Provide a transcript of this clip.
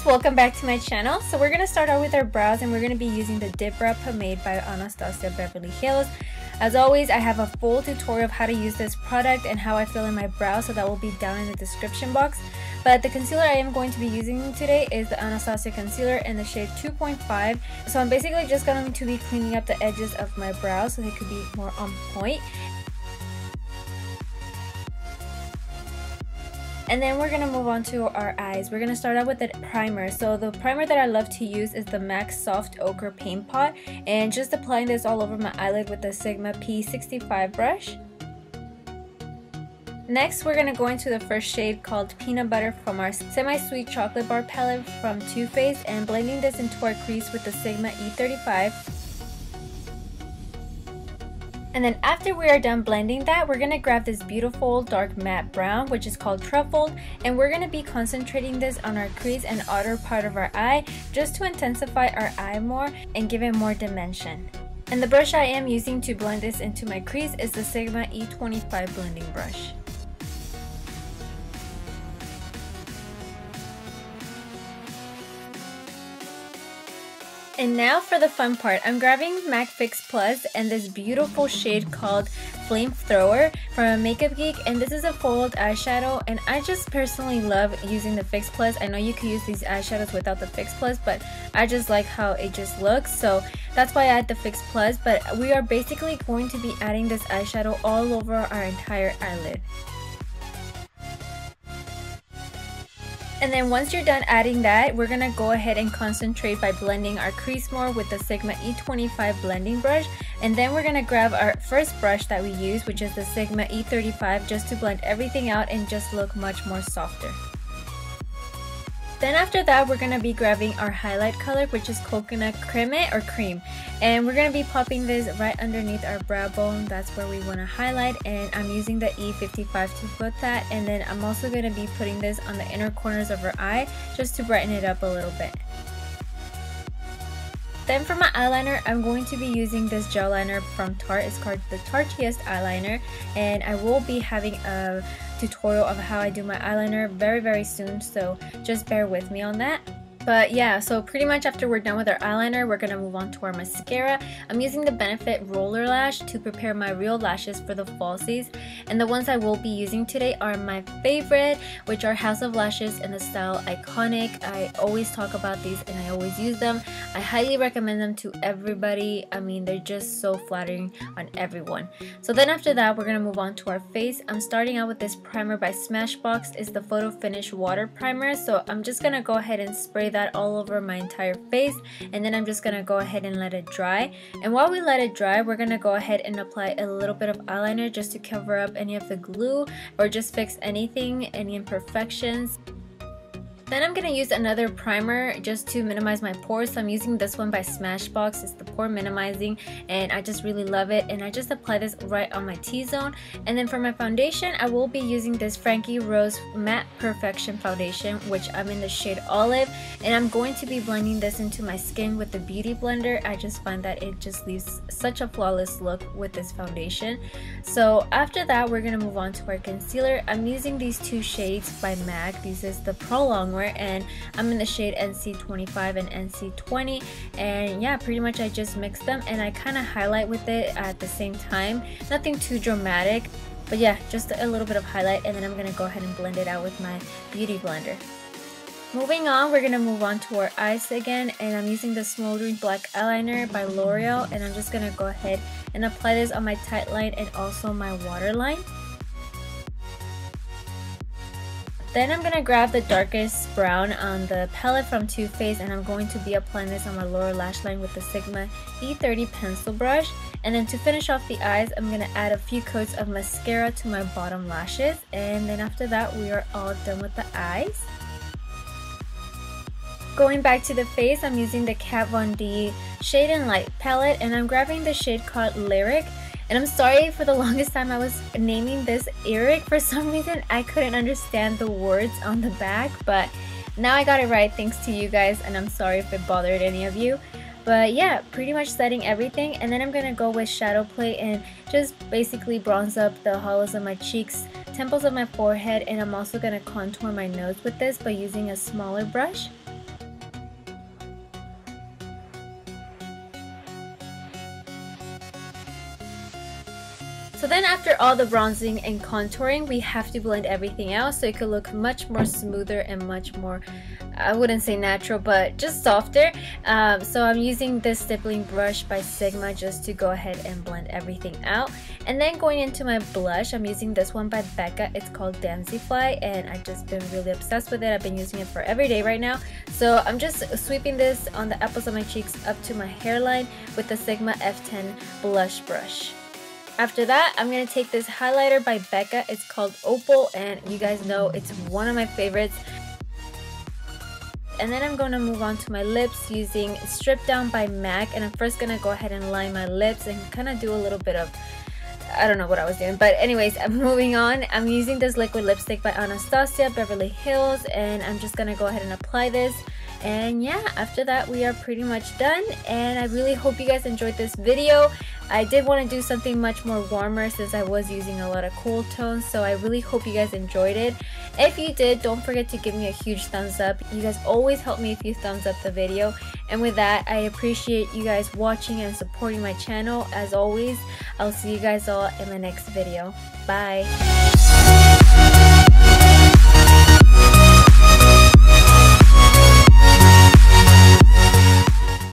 guys, welcome back to my channel. So we're going to start out with our brows, and we're going to be using the Dip Brow Pomade by Anastasia Beverly Hills. As always, I have a full tutorial of how to use this product and how I fill in my brows, so that will be down in the description box. But the concealer I am going to be using today is the Anastasia concealer in the shade 2.5. So I'm basically just going to be cleaning up the edges of my brows so they could be more on point. And then we're going to move on to our eyes. We're going to start out with the primer. So the primer that I love to use is the MAC Soft Ochre Paint Pot. And just applying this all over my eyelid with the Sigma P65 brush. Next, we're going to go into the first shade called Peanut Butter from our Semi-Sweet Chocolate Bar palette from Too Faced, and blending this into our crease with the Sigma E35. And then after we are done blending that, we're going to grab this beautiful dark matte brown, which is called Truffled, and we're going to be concentrating this on our crease and outer part of our eye just to intensify our eye more and give it more dimension. And the brush I am using to blend this into my crease is the Sigma E25 blending brush. And now for the fun part. I'm grabbing MAC Fix Plus and this beautiful shade called Flamethrower from Makeup Geek, and this is a foiled eyeshadow, and I just personally love using the Fix Plus. I know you could use these eyeshadows without the Fix Plus, but I just like how it just looks, so that's why I add the Fix Plus. But we are basically going to be adding this eyeshadow all over our entire eyelid. And then once you're done adding that, we're going to go ahead and concentrate by blending our crease more with the Sigma E25 blending brush. And then we're going to grab our first brush that we use, which is the Sigma E35, just to blend everything out and just look much more softer. Then after that, we're going to be grabbing our highlight color, which is Coconut Creme or Cream. And we're going to be popping this right underneath our brow bone. That's where we want to highlight. And I'm using the E55 to put that. And then I'm also going to be putting this on the inner corners of our eye just to brighten it up a little bit. Then for my eyeliner, I'm going to be using this gel liner from Tarte. It's called the Tartiest eyeliner, and I will be having a tutorial of how I do my eyeliner very soon, so just bear with me on that. But yeah, so pretty much after we're done with our eyeliner, we're going to move on to our mascara. I'm using the Benefit Roller Lash to prepare my real lashes for the falsies. And the ones I will be using today are my favorite, which are House of Lashes in the style Iconic. I always talk about these and I always use them. I highly recommend them to everybody. I mean, they're just so flattering on everyone. So then after that, we're going to move on to our face. I'm starting out with this primer by Smashbox. It's the Photo Finish Water Primer. So I'm just going to go ahead and spray that all over my entire face, and then I'm just gonna go ahead and let it dry. And while we let it dry, we're gonna go ahead and apply a little bit of eyeliner just to cover up any of the glue or just fix anything, any imperfections. Then I'm going to use another primer just to minimize my pores. So I'm using this one by Smashbox. It's the Pore Minimizing, and I just really love it. And I just apply this right on my T-zone. And then for my foundation, I will be using this Frankie Rose Matte Perfection Foundation, which I'm in the shade Olive. And I'm going to be blending this into my skin with the Beauty Blender. I just find that it just leaves such a flawless look with this foundation. So after that, we're going to move on to our concealer. I'm using these two shades by MAC. This is the Prolongwear, and I'm in the shade NC25 and NC20, and yeah, pretty much I just mix them and I kind of highlight with it at the same time. Nothing too dramatic, but yeah, just a little bit of highlight, and then I'm gonna go ahead and blend it out with my Beauty Blender. Moving on, we're gonna move on to our eyes again, and I'm using the Smoldering Black Eyeliner by L'Oreal, and I'm just gonna go ahead and apply this on my tight line and also my waterline. Then I'm going to grab the darkest brown on the palette from Too Faced, and I'm going to be applying this on my lower lash line with the Sigma E30 pencil brush. And then to finish off the eyes, I'm going to add a few coats of mascara to my bottom lashes. And then after that, we are all done with the eyes. Going back to the face, I'm using the Kat Von D Shade and Light palette, and I'm grabbing the shade called Lyric. And I'm sorry, for the longest time I was naming this Eric. For some reason I couldn't understand the words on the back, but now I got it right thanks to you guys, and I'm sorry if it bothered any of you. But yeah, pretty much setting everything, and then I'm gonna go with shadow play and just basically bronze up the hollows of my cheeks, temples of my forehead, and I'm also gonna contour my nose with this by using a smaller brush. after all the bronzing and contouring, we have to blend everything out so it could look much more smoother and much more, I wouldn't say natural, but just softer. So I'm using this stippling brush by Sigma just to go ahead and blend everything out. And then going into my blush, I'm using this one by Becca. It's called Fly, and I've just been really obsessed with it. I've been using it for every day right now. So I'm just sweeping this on the apples of my cheeks up to my hairline with the Sigma F10 blush brush. After that, I'm going to take this highlighter by Becca. It's called Opal, and you guys know it's one of my favorites. And then I'm going to move on to my lips using Strip Down by MAC, and I'm first going to go ahead and line my lips and kind of do a little bit of, I don't know what I was doing, but anyways, I'm moving on. I'm using this liquid lipstick by Anastasia Beverly Hills, and I'm just gonna go ahead and apply this. And yeah, after that we are pretty much done, and I really hope you guys enjoyed this video. I did want to do something much more warmer since I was using a lot of cool tones, so I really hope you guys enjoyed it. If you did, don't forget to give me a huge thumbs up. You guys always help me if you thumbs up the video. And with that, I appreciate you guys watching and supporting my channel. As always, I'll see you guys all in the next video. Bye!